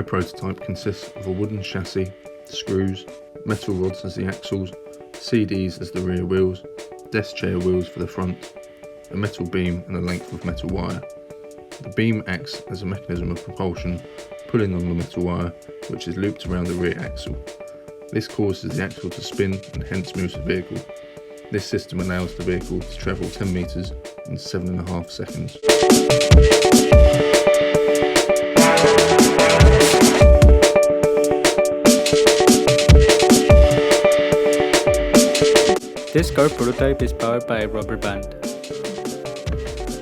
My prototype consists of a wooden chassis, screws, metal rods as the axles, CDs as the rear wheels, desk chair wheels for the front, a metal beam and a length of metal wire. The beam acts as a mechanism of propulsion, pulling on the metal wire, which is looped around the rear axle. This causes the axle to spin and hence moves the vehicle. This system allows the vehicle to travel 10 metres in 7.5 seconds. This car prototype is powered by a rubber band.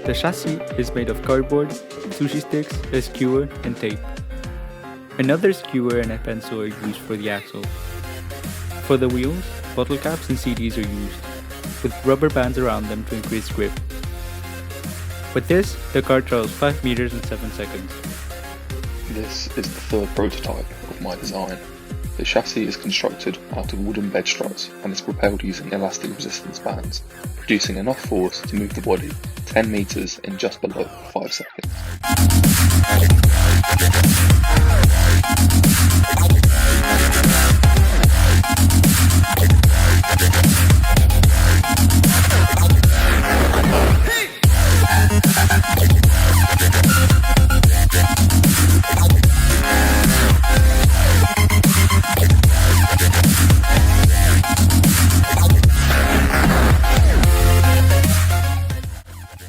The chassis is made of cardboard, sushi sticks, a skewer and tape. Another skewer and a pencil are used for the axle. For the wheels, bottle caps and CDs are used, with rubber bands around them to increase grip. With this, the car travels 5 meters in 7 seconds. This is the third prototype of my design. The chassis is constructed out of wooden bed struts and is propelled using elastic resistance bands, producing enough force to move the body 10 meters in just below 5 seconds.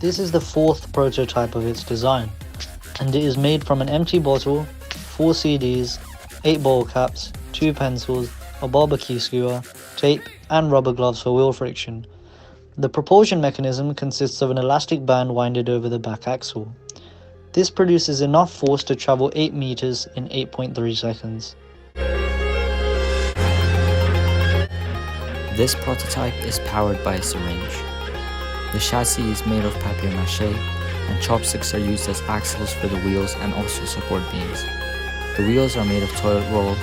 This is the fourth prototype of its design, and it is made from an empty bottle, 4 CDs, 8 bottle caps, 2 pencils, a barbecue skewer, tape and rubber gloves for wheel friction. The propulsion mechanism consists of an elastic band winded over the back axle. This produces enough force to travel 8 meters in 8.3 seconds. This prototype is powered by a syringe. The chassis is made of papier-mâché, and chopsticks are used as axles for the wheels and also support beams. The wheels are made of toilet roll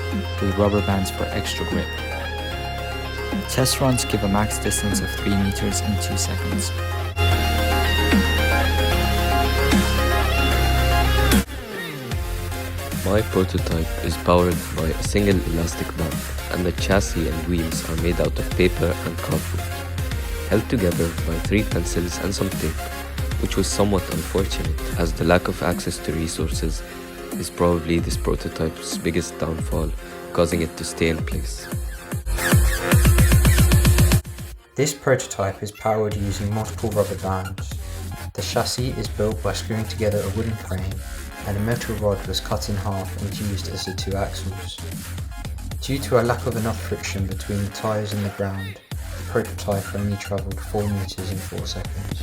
with rubber bands for extra grip. Test runs give a max distance of 3 meters in 2 seconds. My prototype is powered by a single elastic band, and the chassis and wheels are made out of paper and cardboard, held together by 3 pencils and some tape, which was somewhat unfortunate as the lack of access to resources is probably this prototype's biggest downfall, causing it to stay in place. This prototype is powered using multiple rubber bands. The chassis is built by screwing together a wooden frame, and a metal rod was cut in half and used as the 2 axles. Due to a lack of enough friction between the tyres and the ground, the prototype only travelled 4 meters in 4 seconds.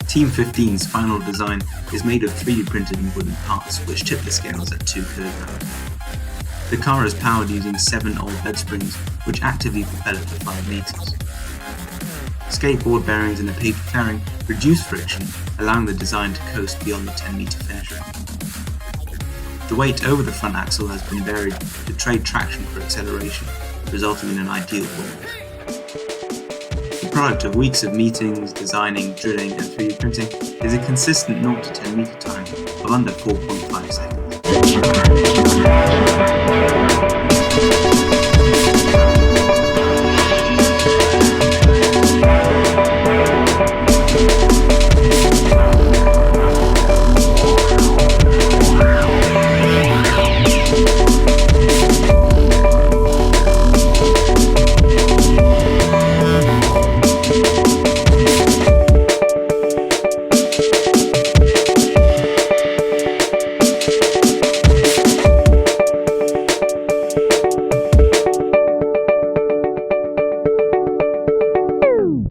Team 15's final design is made of 3D printed and wooden parts which tip the scales at 2 kg. The car is powered using 7 old bed springs which actively propel it to 5 meters. Skateboard bearings and a paper fairing reduce friction, allowing the design to coast beyond the 10-meter finish line. The weight over the front axle has been varied to trade traction for acceleration, resulting in an ideal board. The product of weeks of meetings, designing, drilling and 3D printing is a consistent 0 to 10 meter time of under 4.5 seconds.